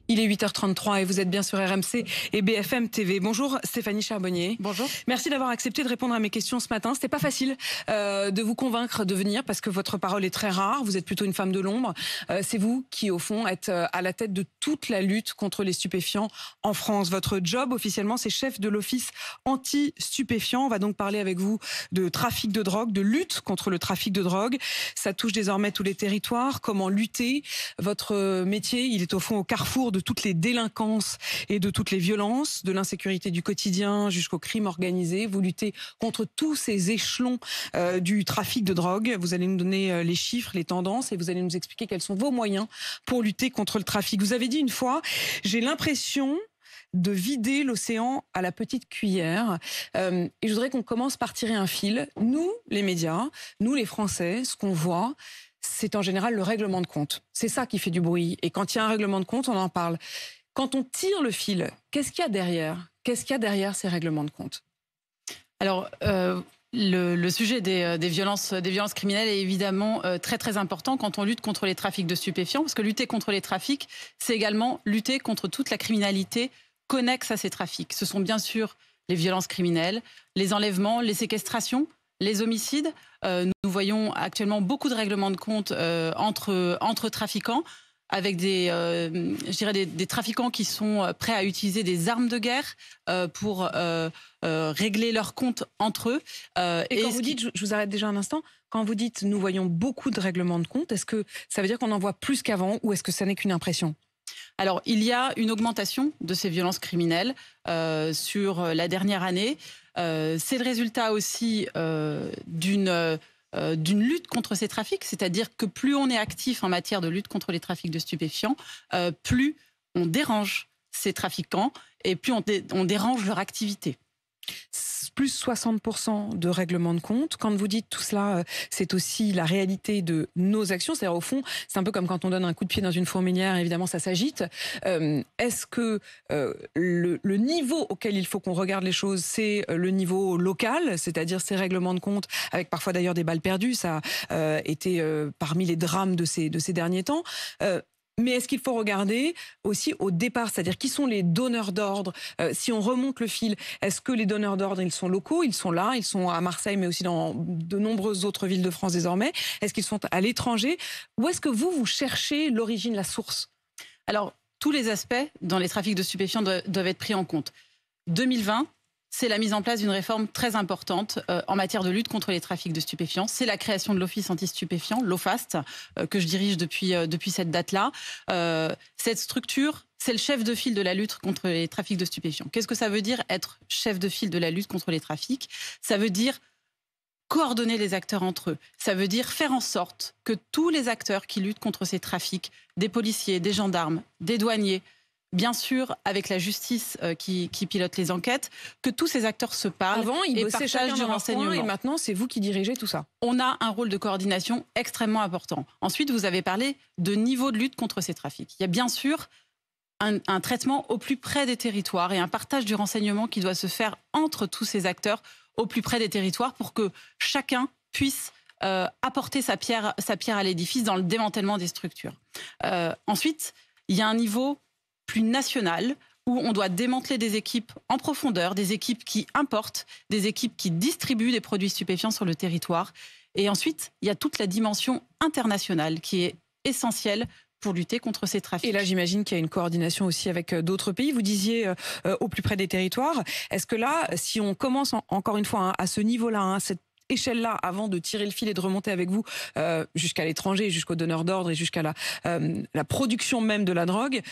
Il est 8h33 et vous êtes bien sur RMC et BFM TV. Bonjour Stéphanie Charbonnier. Bonjour. Merci d'avoir accepté de répondre à mes questions ce matin. C'était pas facile de vous convaincre de venir parce que votre parole est très rare. Vous êtes plutôt une femme de l'ombre. C'est vous qui, au fond, êtes à la tête de toute la lutte contre les stupéfiants en France. Votre job, officiellement, c'est chef de l'office anti-stupéfiants. On va donc parler avec vous de trafic de drogue, de lutte contre le trafic de drogue. Ça touche désormais tous les territoires. Comment lutter? Votre métier, il est au fond au carrefour de toutes les délinquances et de toutes les violences, de l'insécurité du quotidien jusqu'au crime organisé. Vous luttez contre tous ces échelons du trafic de drogue. Vous allez nous donner les chiffres, les tendances et vous allez nous expliquer quels sont vos moyens pour lutter contre le trafic. Vous avez dit une fois, j'ai l'impression de vider l'océan à la petite cuillère. Et je voudrais qu'on commence par tirer un fil. Nous, les médias, nous, les Français, ce qu'on voit, c'est en général le règlement de compte. C'est ça qui fait du bruit. Et quand il y a un règlement de compte, on en parle. Quand on tire le fil, qu'est-ce qu'il y a derrière? Qu'est-ce qu'il y a derrière ces règlements de compte? Alors, le sujet des violences criminelles est évidemment très très important quand on lutte contre les trafics de stupéfiants, parce que lutter contre les trafics, c'est également lutter contre toute la criminalité connexe à ces trafics. Ce sont bien sûr les violences criminelles, les enlèvements, les séquestrations, les homicides. Nous voyons actuellement beaucoup de règlements de compte entre trafiquants, avec des trafiquants qui sont prêts à utiliser des armes de guerre pour régler leurs comptes entre eux. Et quand vous dites, je vous arrête déjà un instant, quand vous dites nous voyons beaucoup de règlements de compte, est-ce que ça veut dire qu'on en voit plus qu'avant ou est-ce que ça n'est qu'une impression? Alors, il y a une augmentation de ces violences criminelles sur la dernière année. C'est le résultat aussi d'une lutte contre ces trafics, c'est-à-dire que plus on est actif en matière de lutte contre les trafics de stupéfiants, plus on dérange ces trafiquants et plus on dérange leur activité. Plus 60% de règlement de compte. Quand vous dites tout cela, c'est aussi la réalité de nos actions. C'est-à-dire, au fond, c'est un peu comme quand on donne un coup de pied dans une fourmilière, évidemment, ça s'agite. Est-ce que le niveau auquel il faut qu'on regarde les choses, c'est le niveau local, c'est-à-dire ces règlements de compte, avec parfois d'ailleurs des balles perdues, ça a été parmi les drames de ces derniers temps. Mais est-ce qu'il faut regarder aussi au départ, c'est-à-dire qui sont les donneurs d'ordre? Si on remonte le fil, est-ce que les donneurs d'ordre, ils sont locaux, ils sont là, ils sont à Marseille, mais aussi dans de nombreuses autres villes de France désormais? Est-ce qu'ils sont à l'étranger? Ou est-ce que vous cherchez l'origine, la source? Alors, tous les aspects dans les trafics de stupéfiants doivent être pris en compte. 2020, c'est la mise en place d'une réforme très importante en matière de lutte contre les trafics de stupéfiants. C'est la création de l'Office anti-stupéfiants, l'OFAST, que je dirige depuis cette date-là. Cette structure, c'est le chef de file de la lutte contre les trafics de stupéfiants. Qu'est-ce que ça veut dire être chef de file de la lutte contre les trafics? Ça veut dire coordonner les acteurs entre eux. Ça veut dire faire en sorte que tous les acteurs qui luttent contre ces trafics, des policiers, des gendarmes, des douaniers, bien sûr, avec la justice qui pilote les enquêtes, que tous ces acteurs se parlent. Avant, ils et bossaient partagent du renseignement. Et maintenant, c'est vous qui dirigez tout ça. On a un rôle de coordination extrêmement important. Ensuite, vous avez parlé de niveau de lutte contre ces trafics. Il y a bien sûr un traitement au plus près des territoires et un partage du renseignement qui doit se faire entre tous ces acteurs au plus près des territoires pour que chacun puisse apporter sa pierre à l'édifice dans le démantèlement des structures. Ensuite, il y a un niveau plus national, où on doit démanteler des équipes en profondeur, des équipes qui importent, des équipes qui distribuent des produits stupéfiants sur le territoire. Et ensuite, il y a toute la dimension internationale qui est essentielle pour lutter contre ces trafics. Et là, j'imagine qu'il y a une coordination aussi avec d'autres pays. Vous disiez au plus près des territoires. Est-ce que là, si on commence encore une fois à ce niveau-là, cette échelle-là, avant de tirer le fil et de remonter avec vous jusqu'à l'étranger, jusqu'aux donneurs d'ordre et jusqu'à la production même de la drogue,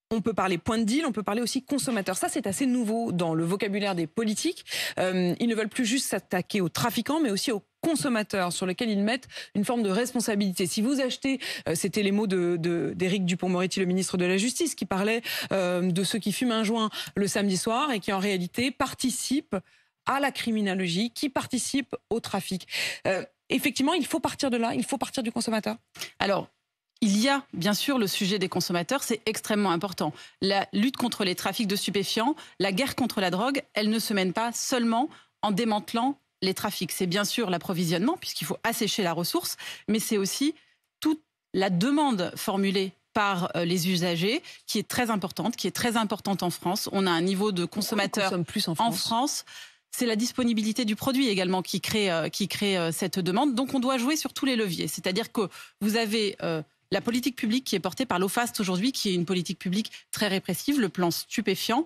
on peut parler point de deal, on peut parler aussi consommateur. Ça, c'est assez nouveau dans le vocabulaire des politiques. Ils ne veulent plus juste s'attaquer aux trafiquants, mais aussi aux consommateurs, sur lesquels ils mettent une forme de responsabilité. Si vous achetez, c'était les mots d'Éric Dupond-Moretti, le ministre de la Justice, qui parlait de ceux qui fument un joint le samedi soir et qui, en réalité, participent à la criminologie, qui participent au trafic. Effectivement, il faut partir de là, il faut partir du consommateur. Alors, il y a bien sûr le sujet des consommateurs, c'est extrêmement important. La lutte contre les trafics de stupéfiants, la guerre contre la drogue, elle ne se mène pas seulement en démantelant les trafics. C'est bien sûr l'approvisionnement, puisqu'il faut assécher la ressource, mais c'est aussi toute la demande formulée par les usagers, qui est très importante en France. On a un niveau de consommateurs plus en France. C'est la disponibilité du produit également qui crée cette demande. Donc on doit jouer sur tous les leviers. C'est-à-dire que vous avez la politique publique qui est portée par l'OFAST aujourd'hui, qui est une politique publique très répressive, le plan stupéfiant,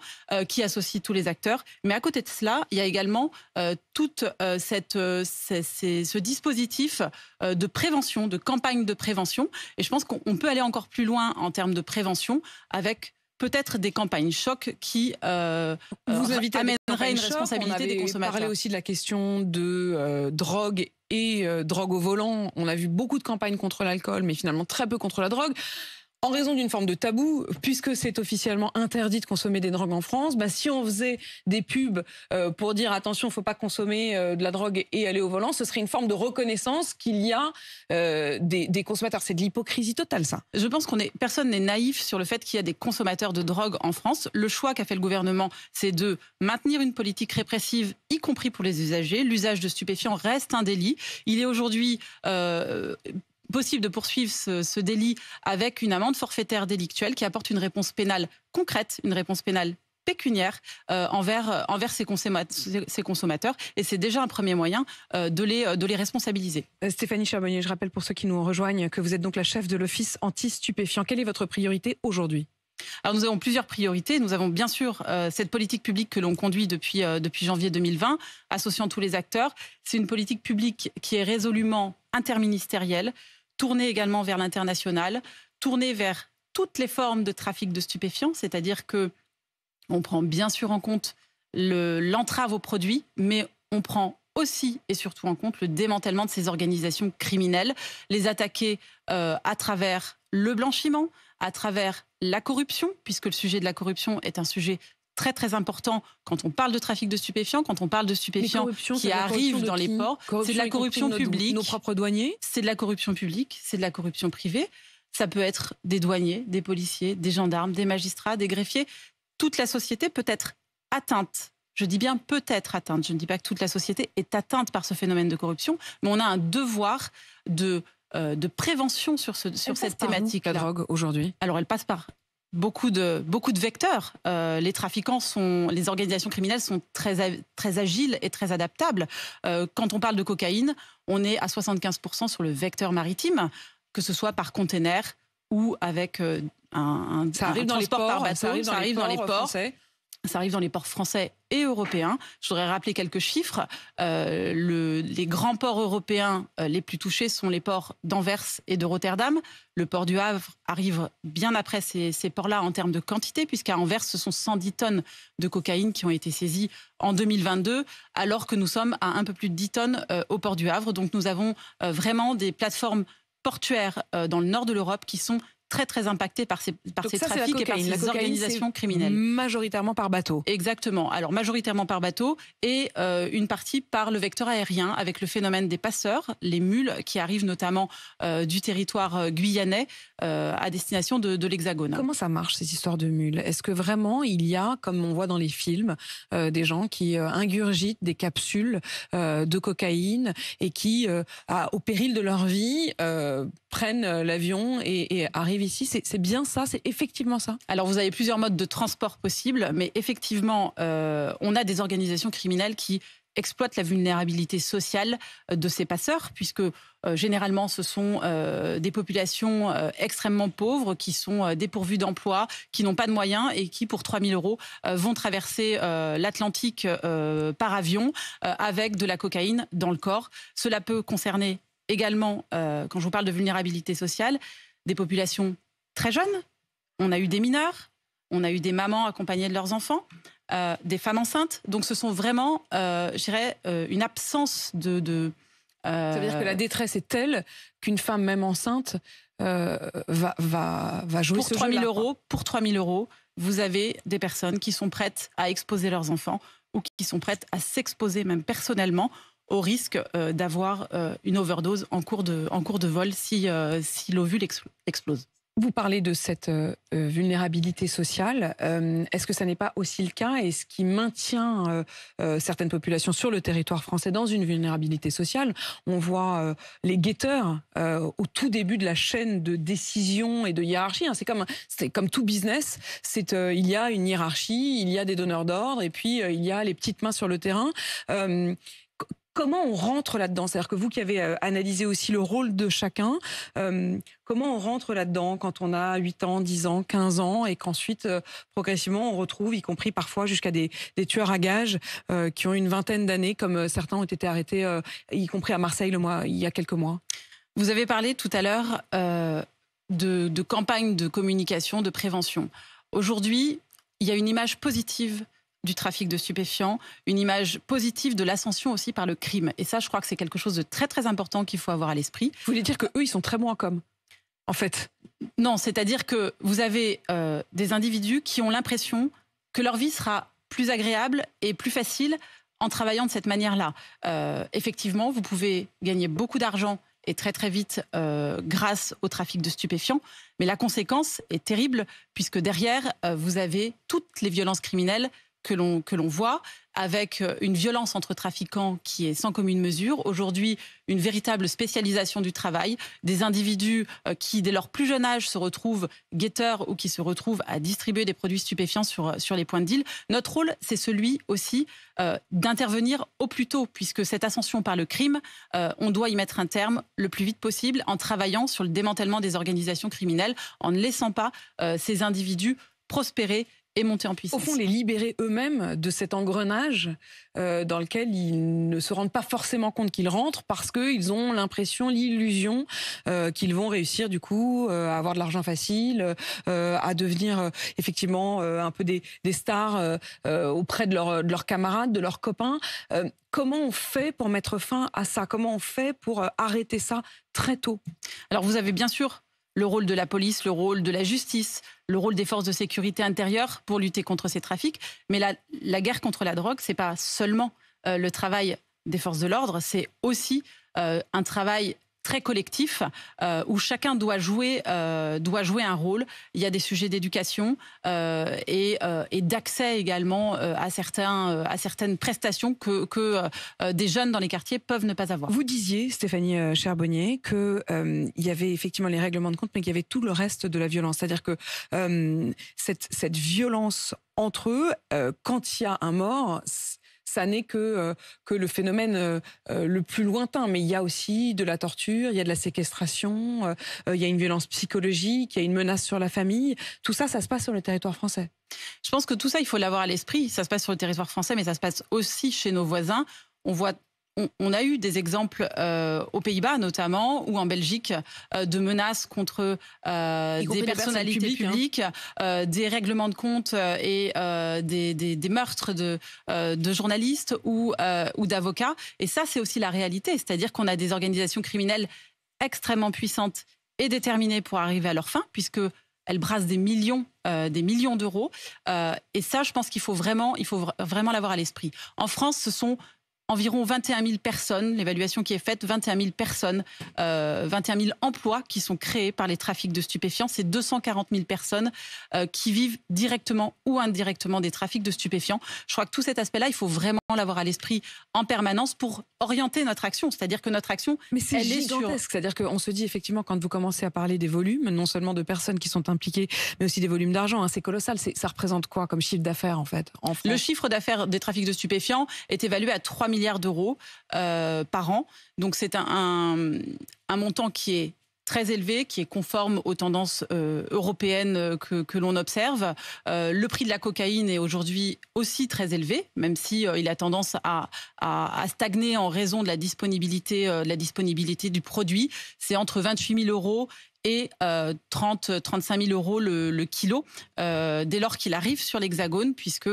qui associe tous les acteurs. Mais à côté de cela, il y a également tout ce dispositif de prévention, de campagne de prévention. Et je pense qu'on peut aller encore plus loin en termes de prévention avec peut-être des campagnes choc qui amèneraient une responsabilité des consommateurs. On parlait aussi de la question de drogue et drogue au volant. On a vu beaucoup de campagnes contre l'alcool, mais finalement très peu contre la drogue. En raison d'une forme de tabou, puisque c'est officiellement interdit de consommer des drogues en France, si on faisait des pubs pour dire attention, il ne faut pas consommer de la drogue et aller au volant, ce serait une forme de reconnaissance qu'il y a des consommateurs. C'est de l'hypocrisie totale, ça. Je pense personne n'est naïf sur le fait qu'il y a des consommateurs de drogue en France. Le choix qu'a fait le gouvernement, c'est de maintenir une politique répressive, y compris pour les usagers. L'usage de stupéfiants reste un délit. Il est aujourd'hui possible de poursuivre ce délit avec une amende forfaitaire délictuelle qui apporte une réponse pénale concrète, une réponse pénale pécuniaire envers ces consommateurs. Et c'est déjà un premier moyen de les responsabiliser. Stéphanie Charbonnier, je rappelle pour ceux qui nous rejoignent que vous êtes donc la chef de l'Office anti-stupéfiants. Quelle est votre priorité aujourd'hui ? Alors nous avons plusieurs priorités. Nous avons bien sûr cette politique publique que l'on conduit depuis janvier 2020, associant tous les acteurs. C'est une politique publique qui est résolument interministérielle, tournée également vers l'international, tournée vers toutes les formes de trafic de stupéfiants, c'est-à-dire que on prend bien sûr en compte l'entrave aux produits, mais on prend aussi et surtout en compte le démantèlement de ces organisations criminelles, les attaquer à travers le blanchiment, à travers la corruption, puisque le sujet de la corruption est un sujet très très important quand on parle de trafic de stupéfiants, quand on parle de stupéfiants qui arrivent dans les ports. C'est de la corruption publique. Nos propres douaniers. C'est de la corruption publique, c'est de la corruption privée. Ça peut être des douaniers, des policiers, des gendarmes, des magistrats, des greffiers. Toute la société peut être atteinte. Je dis bien peut être atteinte. Je ne dis pas que toute la société est atteinte par ce phénomène de corruption, mais on a un devoir de prévention sur cette thématique. La drogue aujourd'hui. Alors elle passe par beaucoup de vecteurs. Les trafiquants les organisations criminelles sont très agiles et très adaptables. Quand on parle de cocaïne, on est à 75% sur le vecteur maritime, que ce soit par container ou avec un transport par bateau. Ça arrive dans les ports français. Ça arrive dans les ports français et européens. Je voudrais rappeler quelques chiffres. Les grands ports européens les plus touchés sont les ports d'Anvers et de Rotterdam. Le port du Havre arrive bien après ces ports-là en termes de quantité, puisqu'à Anvers, ce sont 110 tonnes de cocaïne qui ont été saisies en 2022, alors que nous sommes à un peu plus de 10 tonnes au port du Havre. Donc nous avons vraiment des plateformes portuaires dans le nord de l'Europe qui sont très très impactés par ces trafics et par ces organisations criminelles. Majoritairement par bateau. Exactement. Alors majoritairement par bateau et une partie par le vecteur aérien avec le phénomène des passeurs, les mules qui arrivent notamment du territoire guyanais à destination de l'Hexagone. Comment ça marche ces histoires de mules ? Est-ce que vraiment il y a, comme on voit dans les films, des gens qui ingurgitent des capsules de cocaïne et qui, au péril de leur vie, prennent l'avion et arrivent ici? C'est bien ça? C'est effectivement ça? Alors vous avez plusieurs modes de transport possibles, mais effectivement, on a des organisations criminelles qui exploitent la vulnérabilité sociale de ces passeurs, puisque généralement ce sont des populations extrêmement pauvres qui sont dépourvues d'emploi, qui n'ont pas de moyens et qui, pour 3 000 € vont traverser l'Atlantique par avion avec de la cocaïne dans le corps. Cela peut concerner également, quand je vous parle de vulnérabilité sociale, des populations très jeunes. On a eu des mineurs, on a eu des mamans accompagnées de leurs enfants, des femmes enceintes. Donc ce sont vraiment, je dirais, une absence de Ça veut dire que la détresse est telle qu'une femme même enceinte va jouer pour ce 3 000 jeu-là. €, pour 3 000 €, vous avez des personnes qui sont prêtes à exposer leurs enfants ou qui sont prêtes à s'exposer même personnellement au risque d'avoir une overdose en cours de vol si l'ovule explose. Vous parlez de cette vulnérabilité sociale. Est-ce que ça n'est pas aussi le cas et ce qui maintient certaines populations sur le territoire français dans une vulnérabilité sociale? On voit les guetteurs au tout début de la chaîne de décision et de hiérarchie. Hein. C'est comme tout business. Il y a une hiérarchie, il y a des donneurs d'ordre et puis il y a les petites mains sur le terrain. Comment on rentre là-dedans? C'est-à-dire que vous qui avez analysé aussi le rôle de chacun, comment on rentre là-dedans quand on a 8 ans, 10 ans, 15 ans et qu'ensuite, progressivement, on retrouve, y compris parfois jusqu'à des tueurs à gages qui ont une vingtaine d'années, comme certains ont été arrêtés, y compris à Marseille il y a quelques mois? Vous avez parlé tout à l'heure de campagnes de communication, de prévention. Aujourd'hui, il y a une image positive du trafic de stupéfiants, une image positive de l'ascension aussi par le crime. Et ça, je crois que c'est quelque chose de très très important qu'il faut avoir à l'esprit. Vous voulez dire qu'eux, ils sont très bons en com, en fait? Non, c'est-à-dire que vous avez des individus qui ont l'impression que leur vie sera plus agréable et plus facile en travaillant de cette manière-là. Effectivement, vous pouvez gagner beaucoup d'argent et très très vite grâce au trafic de stupéfiants. Mais la conséquence est terrible puisque derrière, vous avez toutes les violences criminelles que l'on voit, avec une violence entre trafiquants qui est sans commune mesure. Aujourd'hui, une véritable spécialisation du travail, des individus qui, dès leur plus jeune âge, se retrouvent guetteurs ou qui se retrouvent à distribuer des produits stupéfiants sur les points de deal. Notre rôle, c'est celui aussi d'intervenir au plus tôt, puisque cette ascension par le crime, on doit y mettre un terme le plus vite possible en travaillant sur le démantèlement des organisations criminelles, en ne laissant pas ces individus prospérer et monter en puissance. Au fond, les libérer eux-mêmes de cet engrenage dans lequel ils ne se rendent pas forcément compte qu'ils rentrent parce qu'ils ont l'impression, l'illusion qu'ils vont réussir du coup à avoir de l'argent facile, à devenir effectivement un peu des stars auprès de leurs camarades, de leurs copains. Comment on fait pour mettre fin à ça? Comment on fait pour arrêter ça très tôt? Alors vous avez bien sûr le rôle de la police, le rôle de la justice, le rôle des forces de sécurité intérieure pour lutter contre ces trafics. Mais la guerre contre la drogue, c'est pas seulement le travail des forces de l'ordre, c'est aussi un travail très collectif où chacun doit jouer un rôle. Il y a des sujets d'éducation et d'accès également à certaines prestations que des jeunes dans les quartiers peuvent ne pas avoir. Vous disiez, Stéphanie Charbonnier, que il y avait effectivement les règlements de compte, mais qu'il y avait tout le reste de la violence. C'est-à-dire que cette violence entre eux, quand il y a un mort, ça n'est que le phénomène le plus lointain. Mais il y a aussi de la torture, il y a de la séquestration, il y a une violence psychologique, il y a une menace sur la famille. Tout ça, ça se passe sur le territoire français. Je pense que tout ça, il faut l'avoir à l'esprit. Ça se passe sur le territoire français, mais ça se passe aussi chez nos voisins. On a eu des exemples aux Pays-Bas notamment ou en Belgique de menaces contre des personnalités publiques, des règlements de compte et des meurtres de journalistes ou d'avocats. Et ça, c'est aussi la réalité. C'est-à-dire qu'on a des organisations criminelles extrêmement puissantes et déterminées pour arriver à leur fin, puisque elles brassent des millions d'euros. Et ça, je pense qu'il faut vraiment l'avoir à l'esprit. En France, ce sont environ 21 000 personnes, l'évaluation qui est faite, 21 000 personnes, 21 000 emplois qui sont créés par les trafics de stupéfiants. C'est 240 000 personnes qui vivent directement ou indirectement des trafics de stupéfiants. Je crois que tout cet aspect-là, il faut vraiment l'avoir à l'esprit en permanence pour orienter notre action. C'est-à-dire que notre action, mais c'est gigantesque. C'est-à-dire qu'on se dit effectivement, quand vous commencez à parler des volumes, non seulement de personnes qui sont impliquées, mais aussi des volumes d'argent, hein, c'est colossal. Ça représente quoi comme chiffre d'affaires en fait en France? Le chiffre d'affaires des trafics de stupéfiants est évalué à 3 milliards d'euros par an. Donc c'est un montant qui est très élevé, qui est conforme aux tendances européennes que l'on observe. Le prix de la cocaïne est aujourd'hui aussi très élevé, même si il a tendance à stagner en raison de la disponibilité du produit. C'est entre 28 000 euros et 35 000 euros le kilo, dès lors qu'il arrive sur l'Hexagone, puisque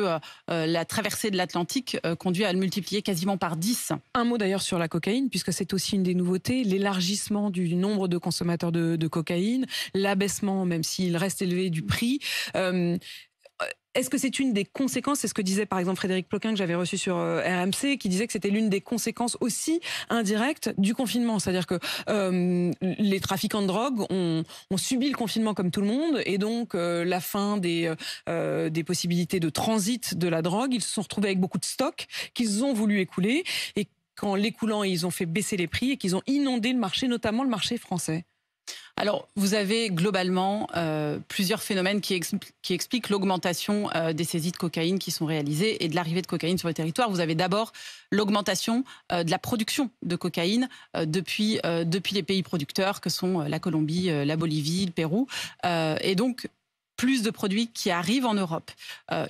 la traversée de l'Atlantique conduit à le multiplier quasiment par 10. Un mot d'ailleurs sur la cocaïne, puisque c'est aussi une des nouveautés, l'élargissement du nombre de consommateurs de cocaïne, l'abaissement, même s'il reste élevé, du prix. est-ce que c'est une des conséquences, c'est ce que disait par exemple Frédéric Ploquin que j'avais reçu sur RMC, qui disait que c'était l'une des conséquences aussi indirectes du confinement. C'est-à-dire que les trafiquants de drogue ont subi le confinement comme tout le monde, et donc la fin des possibilités de transit de la drogue, ils se sont retrouvés avec beaucoup de stocks qu'ils ont voulu écouler, et qu'en l'écoulant, ils ont fait baisser les prix et qu'ils ont inondé le marché, notamment le marché français. Alors, vous avez globalement plusieurs phénomènes qui expliquent l'augmentation des saisies de cocaïne qui sont réalisées et de l'arrivée de cocaïne sur le territoire. Vous avez d'abord l'augmentation de la production de cocaïne depuis les pays producteurs que sont la Colombie, la Bolivie, le Pérou. Et donc, plus de produits qui arrivent en Europe.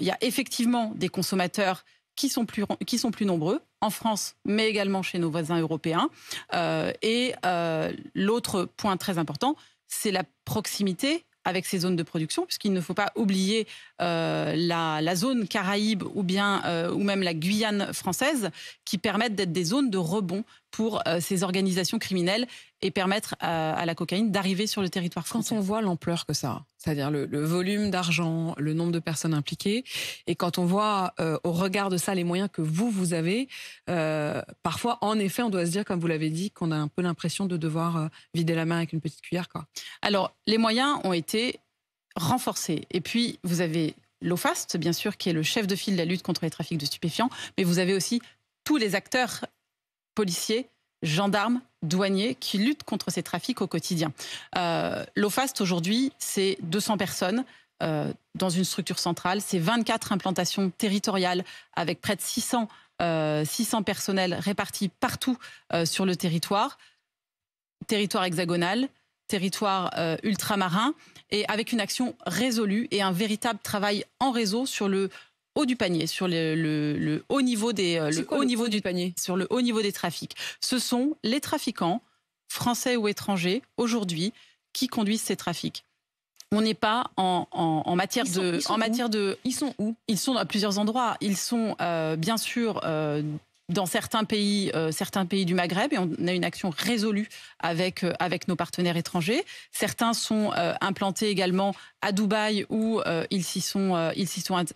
Il y a effectivement des consommateurs qui sont plus nombreux en France, mais également chez nos voisins européens. L'autre point très important, c'est la proximité avec ces zones de production, puisqu'il ne faut pas oublier la zone Caraïbe ou même la Guyane française, qui permettent d'être des zones de rebond pour ces organisations criminelles et permettre à la cocaïne d'arriver sur le territoire français. Quand on voit l'ampleur que ça a, c'est-à-dire le volume d'argent, le nombre de personnes impliquées, et quand on voit au regard de ça les moyens que vous avez, parfois, en effet, on doit se dire, comme vous l'avez dit, qu'on a un peu l'impression de devoir vider la main avec une petite cuillère, quoi. Alors, les moyens ont été renforcés. Et puis, vous avez l'OFAST, bien sûr, qui est le chef de file de la lutte contre les trafics de stupéfiants, mais vous avez aussi tous les acteurs policiers, gendarmes, douaniers qui luttent contre ces trafics au quotidien. L'OFAST, aujourd'hui, c'est 200 personnes dans une structure centrale. C'est 24 implantations territoriales avec près de 600 personnels répartis partout sur le territoire hexagonal, territoire ultramarin, et avec une action résolue et un véritable travail en réseau sur le haut du panier, sur le haut niveau des panier, sur le haut niveau des trafics. Ce sont les trafiquants, français ou étrangers, aujourd'hui, qui conduisent ces trafics. On n'est pas en matière de... Ils sont où? Ils sont à plusieurs endroits. Ils sont bien sûr dans certains pays du Maghreb, et on a une action résolue avec nos partenaires étrangers. Certains sont implantés également à Dubaï, où ils s'y sont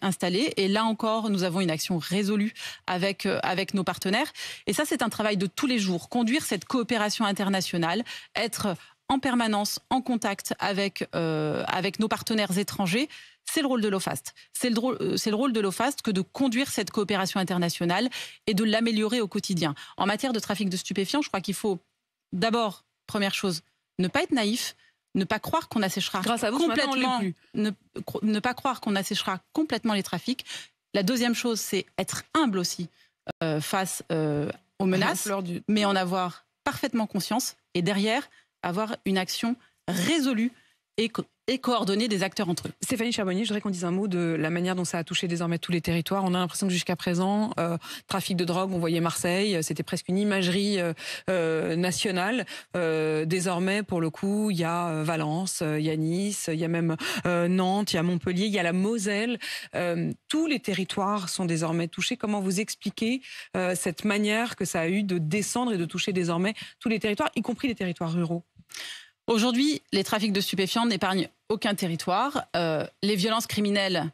installés. Et là encore, nous avons une action résolue avec nos partenaires. Et ça, c'est un travail de tous les jours. Conduire cette coopération internationale, être en permanence en contact avec nos partenaires étrangers, c'est le rôle de l'OFAST. C'est le rôle de l'OFAST que de conduire cette coopération internationale et de l'améliorer au quotidien. En matière de trafic de stupéfiants, je crois qu'il faut d'abord, première chose, ne pas être naïf, ne pas croire qu'on asséchera ne pas croire qu'on asséchera complètement les trafics. La deuxième chose, c'est être humble aussi face aux menaces, mais en avoir parfaitement conscience, et derrière avoir une action résolue et coordonner des acteurs entre eux. Stéphanie Charbonnier, je voudrais qu'on dise un mot de la manière dont ça a touché désormais tous les territoires. On a l'impression que jusqu'à présent, trafic de drogue, on voyait Marseille, c'était presque une imagerie nationale. Désormais, pour le coup, il y a Valence, il y a Nice, il y a même Nantes, il y a Montpellier, il y a la Moselle. Tous les territoires sont désormais touchés. Comment vous expliquez cette manière que ça a eu de descendre et de toucher désormais tous les territoires, y compris les territoires ruraux? Aujourd'hui, les trafics de stupéfiants n'épargnent aucun territoire. Les violences criminelles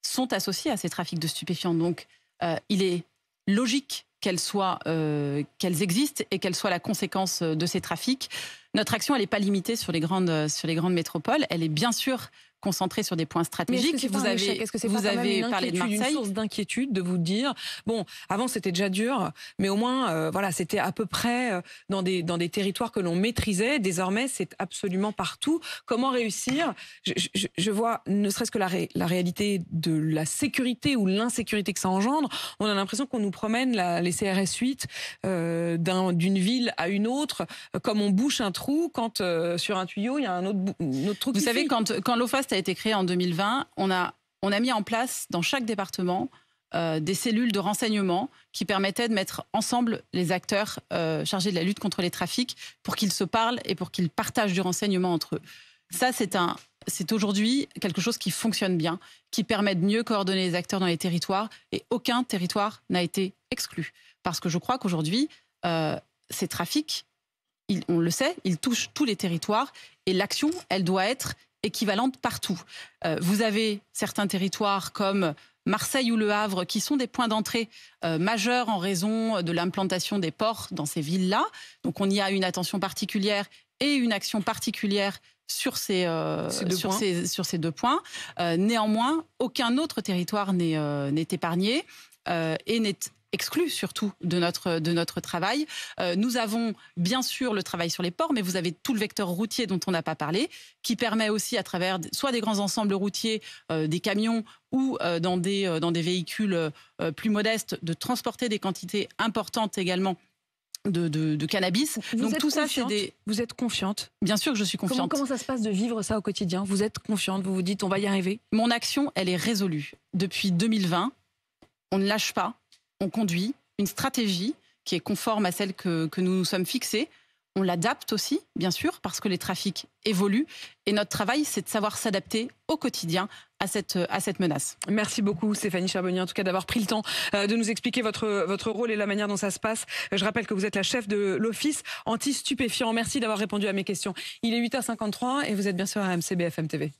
sont associées à ces trafics de stupéfiants. Donc, il est logique qu'elles existent et qu'elles soient la conséquence de ces trafics. Notre action, elle n'est pas limitée sur les grandes métropoles. Elle est bien sûr concentrée sur des points stratégiques. Vous avez parlé de Marseille. Une source d'inquiétude de vous dire, bon, avant c'était déjà dur, mais au moins, voilà, c'était à peu près dans des territoires que l'on maîtrisait. Désormais, c'est absolument partout. Comment réussir? Je vois, ne serait-ce que la réalité de la sécurité ou l'insécurité que ça engendre. On a l'impression qu'on nous promène les CRS 8 d'une ville à une autre, comme on bouche un trou quand sur un tuyau il y a un autre trou. Vous savez, quand l'OFAST a été créé en 2020, on a mis en place dans chaque département des cellules de renseignement qui permettaient de mettre ensemble les acteurs chargés de la lutte contre les trafics pour qu'ils se parlent et pour qu'ils partagent du renseignement entre eux. Ça, c'est aujourd'hui quelque chose qui fonctionne bien, qui permet de mieux coordonner les acteurs dans les territoires, et aucun territoire n'a été exclu. Parce que je crois qu'aujourd'hui, ces trafics, on le sait, ils touchent tous les territoires, et l'action, elle doit être équivalente partout. Vous avez certains territoires comme Marseille ou Le Havre, qui sont des points d'entrée majeurs en raison de l'implantation des ports dans ces villes-là. Donc on y a une attention particulière et une action particulière sur ces deux points. Néanmoins, aucun autre territoire n'est épargné et n'est exclu surtout de notre travail. Nous avons bien sûr le travail sur les ports, mais vous avez tout le vecteur routier dont on n'a pas parlé, qui permet aussi à travers soit des grands ensembles routiers, des camions ou dans des véhicules plus modestes, de transporter des quantités importantes également de cannabis. Donc tout ça, Vous êtes confiante? Bien sûr que je suis confiante. Comment ça se passe de vivre ça au quotidien? Vous êtes confiante, vous vous dites on va y arriver? Mon action, elle est résolue. Depuis 2020, on ne lâche pas. On conduit une stratégie qui est conforme à celle que nous nous sommes fixées. On l'adapte aussi, bien sûr, parce que les trafics évoluent. Et notre travail, c'est de savoir s'adapter au quotidien à cette menace. Merci beaucoup, Stéphanie Charbonnier, en tout cas d'avoir pris le temps de nous expliquer votre rôle et la manière dont ça se passe. Je rappelle que vous êtes la chef de l'Office anti-stupéfiants. Merci d'avoir répondu à mes questions. Il est 8h53 et vous êtes bien sûr à RMC BFM TV.